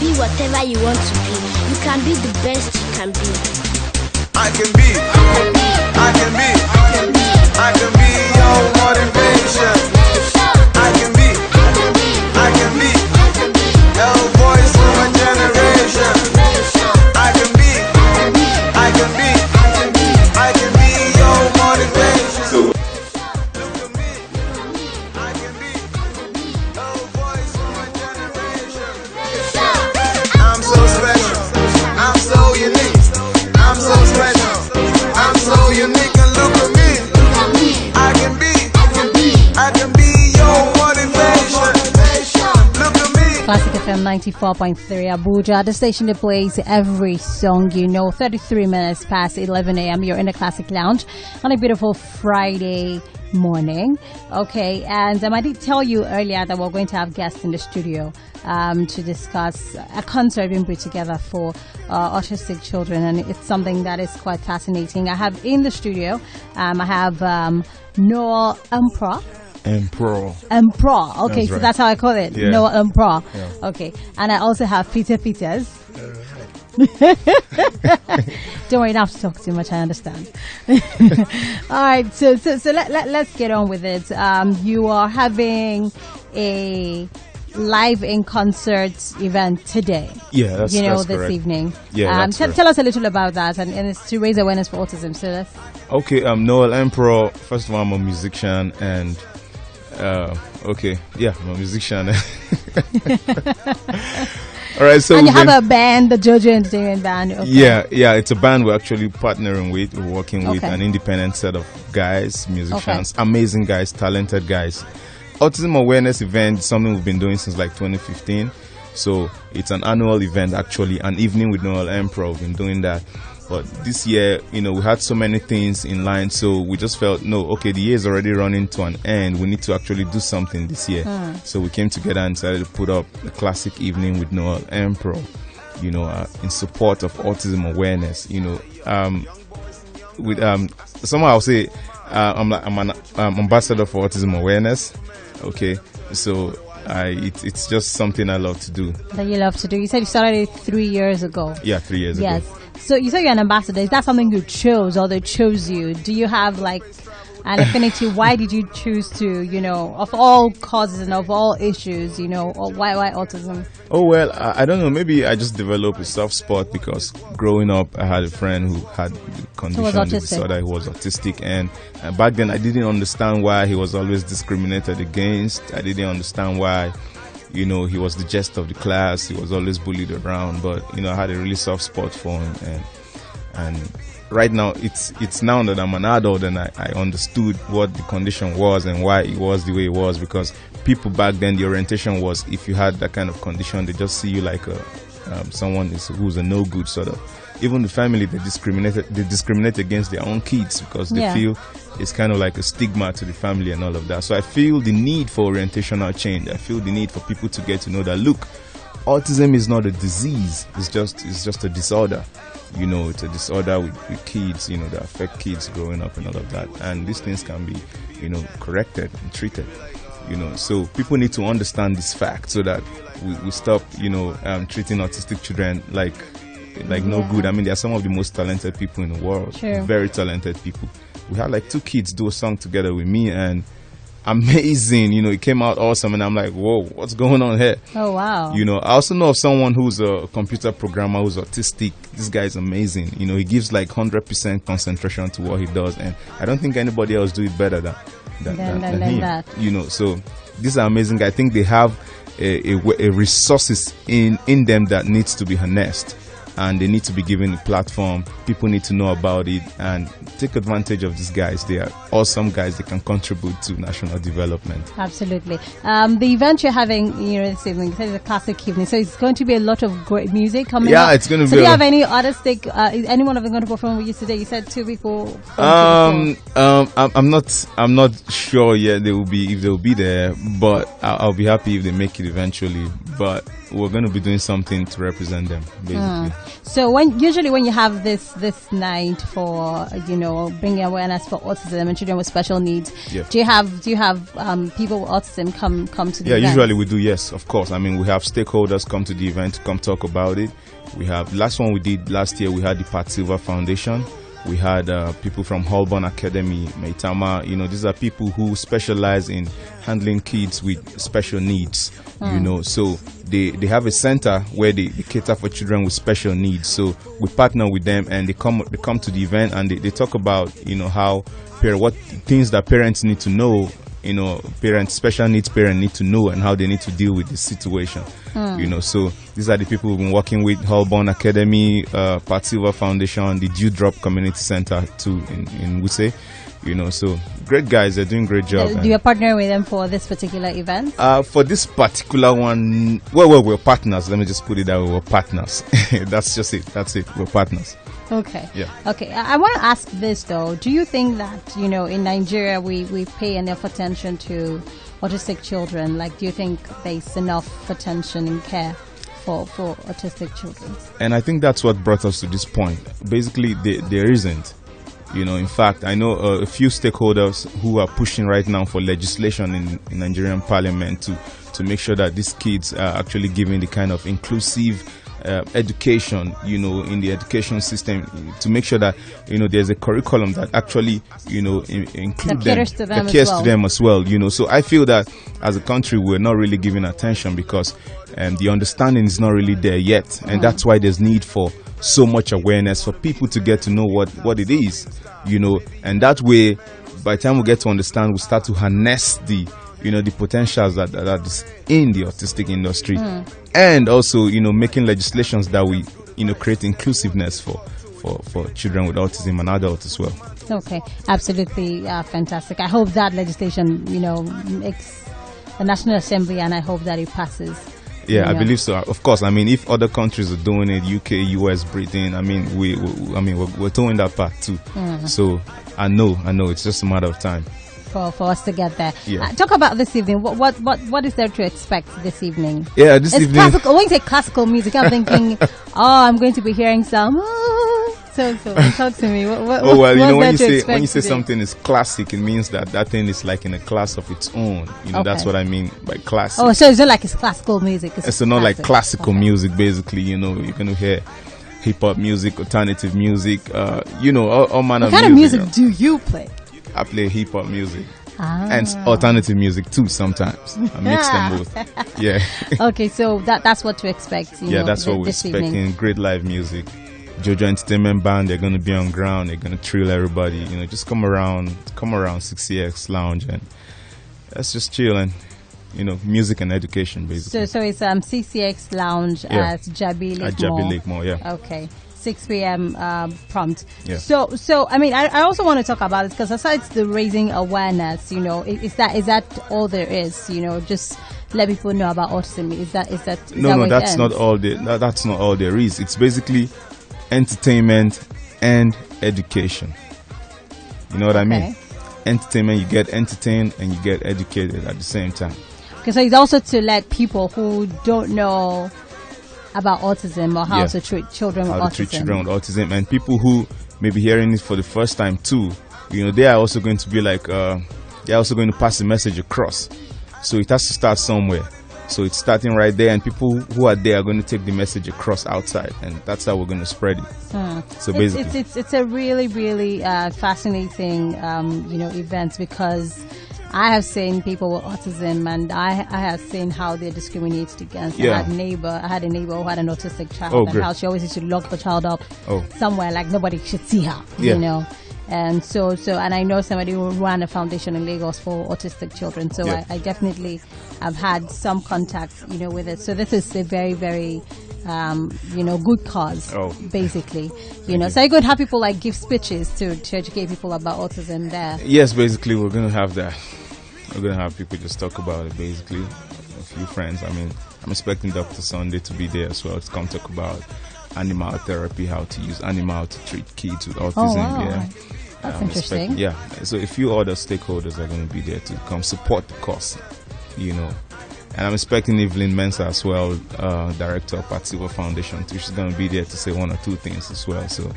be whatever you want to be. You can be the best you can be. I can be your motivation. I can be your voice for my generation. I can be your motivation. So look at me, I can be your voice for my generation. I'm so special, I'm so unique, I'm so special, I'm so unique, and look at me. I can be your motivation. Look at me. Classic FM 94.3 Abuja, the station that plays every song you know. 33 minutes past 11 a.m. You're in the Classic Lounge on a beautiful Friday morning. Okay, and I did tell you earlier that we're going to have guests in the studio to discuss a concert being put together for autistic children, and it's something that is quite fascinating. I have in the studio, I have Noel Empraw. Empraw. Okay, that's so right. That's how I call it. Yeah. Noel Empraw. Yeah. Okay, and I also have Peter Peters. Don't worry, you don't have to talk too much. I understand. All right, so let's get on with it. You are having a live in concert event today. Yeah, that's this correct. Evening. Yeah, tell us a little about that, and it's to raise awareness for autism. So that's okay. Noel Empraw. First of all, I'm a musician, and I'm a musician. All right, so and you have a band, the Jojo Entertainment Band. Okay. Yeah, it's a band we're actually partnering with. We're working with an independent set of guys, musicians, amazing guys, talented guys. Autism Awareness event is something we've been doing since like 2015. So it's an annual event, actually, an evening with Noel Empraw. We've been doing that. But this year, we had so many things in line, so we just felt, the year is already running to an end. We need to actually do something this year. So we came together and decided to put up a classic evening with Noel Empraw, in support of autism awareness. Somehow I'll say I'm an ambassador for autism awareness. Okay, so it's just something I love to do. That you love to do. You said you started it 3 years ago. Yeah, 3 years ago. Yes. So you said you're an ambassador. Is that something you chose, or they chose you? Do you have like an affinity? Why did you choose to, of all causes and of all issues, or why autism? Oh, well, I don't know. Maybe I just developed a soft spot because growing up, I had a friend who had the condition, disorder. He was autistic. And back then, I didn't understand why he was always discriminated against. I didn't understand why, he was the jest of the class. He was always bullied around. But, I had a really soft spot for him. And right now, it's now that I'm an adult and I understood what the condition was and why it was the way it was, because people back then, the orientation was if you had that kind of condition, they just see you like someone who's a no good sort of. Even the family, they discriminate against their own kids because they feel it's kind of like a stigma to the family and all of that. So I feel the need for orientational change. I feel the need for people to get to know that, look, autism is not a disease. It's just a disorder. It's a disorder with kids, that affect kids growing up and all of that. And these things can be, corrected and treated, So people need to understand this fact so that we stop, treating autistic children like no good. I mean, they are some of the most talented people in the world. Sure. Very talented people. We had like 2 kids do a song together with me, and amazing, it came out awesome, and I'm like, whoa, what's going on here? Oh, wow. I also know of someone who's a computer programmer who's autistic. This guy is amazing. He gives like 100% concentration to what he does, and I don't think anybody else do it better than him. That. So these are amazing guys. I think they have a resources in them that needs to be harnessed, and they need to be given a platform. People need to know about it and take advantage of these guys. They are awesome guys. They can contribute to national development. Absolutely. The event you're having, this evening, it's a classic evening, so it's going to be a lot of great music coming up. Yeah, it's going to be. So do you have any artistic? Is any one of them going to perform with you today? You said 2 people. I'm not sure yet. If they will be there, but I'll be happy if they make it eventually. But we're going to be doing something to represent them, basically. So when you have this night for bringing awareness for autism and children with special needs, do you have people with autism come to the event? Usually we do. Yes, of course. I mean, we have stakeholders come to the event to come talk about it. We have last one we did last year. We had the Pat Silver Foundation. We had people from Holborn Academy, Maitama. These are people who specialize in handling kids with special needs. So they have a center where they cater for children with special needs. So we partner with them, and they come to the event, and they talk about how what things that parents need to know. Special needs parents need to know, and how they need to deal with the situation. So these are the people we've been working with: Holborn Academy, Pat Silver Foundation, the Dewdrop Community Center too in Wuse. So great guys, they're doing a great job. Do you partner with them for this particular event? For this particular one, well, we're partners. Let me just put it that way. We're partners. That's just it. That's it. We're partners. Okay. Yeah. Okay. I want to ask this though. Do you think that in Nigeria we pay enough attention to autistic children? Like, do you think there's enough attention and care for autistic children? And I think that's what brought us to this point. Basically, there isn't. In fact, I know a few stakeholders who are pushing right now for legislation in Nigerian Parliament to make sure that these kids are actually given the kind of inclusive education, in the education system, to make sure that there's a curriculum that actually include them, that cares to them as well. So I feel that as a country we're not really giving attention because the understanding is not really there yet, and that's why there's need for so much awareness for people to get to know what it is, and that way, by the time we get to understand, we start to harness the potentials that is in the autistic industry, and also making legislations that we create inclusiveness for children with autism and adults as well. Okay, absolutely fantastic. I hope that legislation makes the National Assembly, and I hope that it passes. Yeah, I believe so. Of course, I mean, if other countries are doing it, UK, US, Britain, I mean, we're doing that part too. So I know, it's just a matter of time for us to get there. Yeah. Talk about this evening. What is there to expect this evening? Yeah, this evening. Classical. When you say classical music, I'm thinking, I'm going to be hearing some. So talk to me. When you say something is classic, it means that thing is like in a class of its own. That's what I mean by classic. Oh, so it's not like it's classical music. It's not like classical music. Basically, you're gonna hear hip hop music, alternative music, all manner of music. What kind of music do you play? I play hip hop music. And alternative music too sometimes. I mix them both. Yeah. Okay, so that's what to expect. That's what we're expecting. Evening. Great live music. Jojo Entertainment Band, they're going to be on ground. They're going to thrill everybody. Just come around 6CX Lounge and let's just chill and, music and education basically. So it's CCX Lounge at Jabi Lake Mall. At Jabi Lake Mall, yeah. Okay. 6 p.m. Prompt. Yeah. So I mean, I also want to talk about it because aside the raising awareness, is that all there is? Just let people know about autism. Is that no, that's not all. That's not all there is. It's basically entertainment and education. You know what I mean? Entertainment, you get entertained and you get educated at the same time. Okay, so it's also to let people who don't know about autism or how to treat children with autism. And people who may be hearing it for the first time too, they are also going to be like, they're also going to pass the message across. So it has to start somewhere. So it's starting right there, and people who are there are going to take the message across outside, and that's how we're going to spread it. So basically, it's a really, really fascinating, event because I have seen people with autism, and I have seen how they're discriminated against. Yeah. I had a neighbor who had an autistic child, and how she always used to lock the child up somewhere, like nobody should see her, And and I know somebody who ran a foundation in Lagos for autistic children. So I definitely have had some contact, with it. So this is a very, very, good cause, basically. So you're going to have people like give speeches to educate people about autism there. Yes, basically we're going to have that. We're going to have people just talk about it, basically. A few friends. I mean, I'm expecting Dr. Sunday to be there as well to come talk about animal therapy, how to use animal to treat kids with autism. Yeah. That's interesting. So a few other stakeholders are going to be there to come support the cause, And I'm expecting Evelyn Mensah as well, director of Patiwa Foundation, too. She's going to be there to say one or two things as well. So,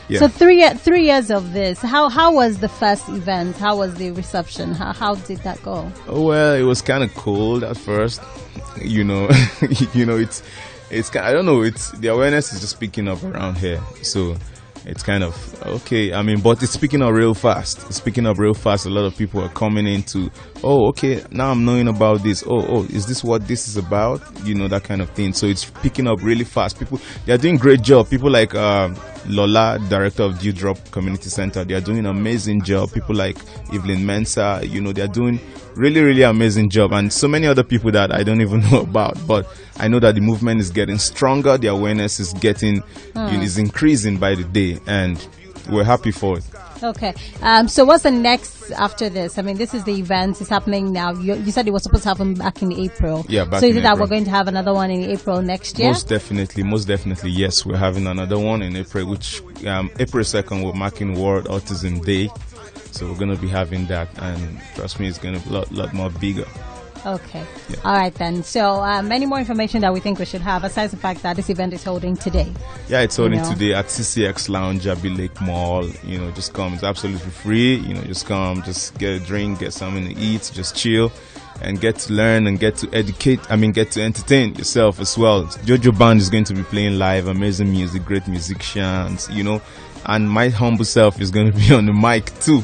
yeah. So 3 years of this. How was the first event? How was the reception? How did that go? Well, it was kind of cold at first. You know, it's I don't know. It's the awareness is just picking up around here. So it's kind of okay. I mean, but it's picking up real fast. It's picking up real fast. A lot of people are coming into, oh, okay, now I'm knowing about this. Oh, is this what this is about? You know, that kind of thing. So it's picking up really fast. People, they are doing great job. People like Lola, director of Dewdrop Community Center, they are doing an amazing job. People like Evelyn Mensah, you know, they are doing really amazing job, and so many other people that I don't even know about. But I know that the movement is getting stronger. The awareness is getting is increasing by the day, and we're happy for it. Okay. So what's the next after this? I mean, this is the event. It's happening now. You said it was supposed to happen back in April. Yeah, back so is in it that April. we're going to have another one in April next year? Most definitely, yes. We're having another one in April, which April 2nd, we're marking World Autism Day. So we're going to be having that, and trust me, it's going to be a lot more bigger. Okay. Yeah. All right then. So any more information that we think we should have, besides the fact that this event is holding today? Yeah, it's holding today at CCX Lounge, Abbey Lake Mall. You know, just come. It's absolutely free. You know, just come, just get a drink, get something to eat, just chill, and get to learn and get to educate. I mean, get to entertain yourself as well. Jojo Band is going to be playing live, amazing music, great musicians, you know. And my humble self is going to be on the mic too.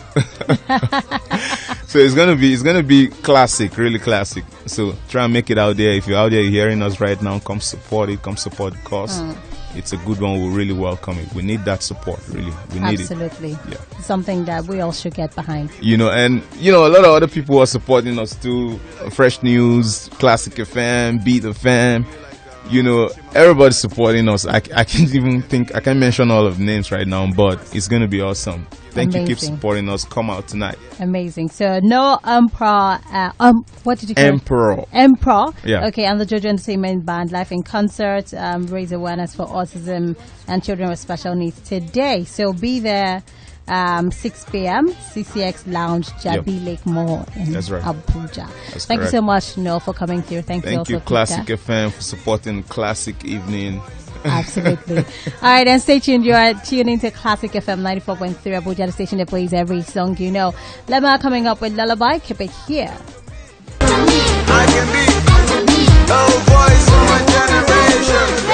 So it's going to be classic, really classic. So try and make it out there. If you're out there hearing us right now, come support it. Come support the cause. It's a good one. We really welcome it. We need that support, really. We need Absolutely. it. Yeah. Something that we all should get behind. You know, and you know, a lot of other people are supporting us too. Fresh News, Classic FM, Beat FM. You know, everybody's supporting us. I can't mention all of the names right now, but it's going to be awesome. Thank you. Keep supporting us. Come out tonight. Amazing. So Noel Empraw, what did you call it? Empraw. Yeah. Okay, and the Jojo Entertainment Band live in concert, raise awareness for autism and children with special needs today. So be there. 6 p.m. CCX Lounge, Jabi Lake Mall in Abuja. Thank you so much, Noel, for coming through. Thank you, Classic FM, for supporting Classic Evening. Absolutely. All right, then stay tuned. You are tuning to Classic FM 94.3 Abuja, the station that plays every song you know. Lemma coming up with Lullaby. Keep it here. I can be a voice for my generation.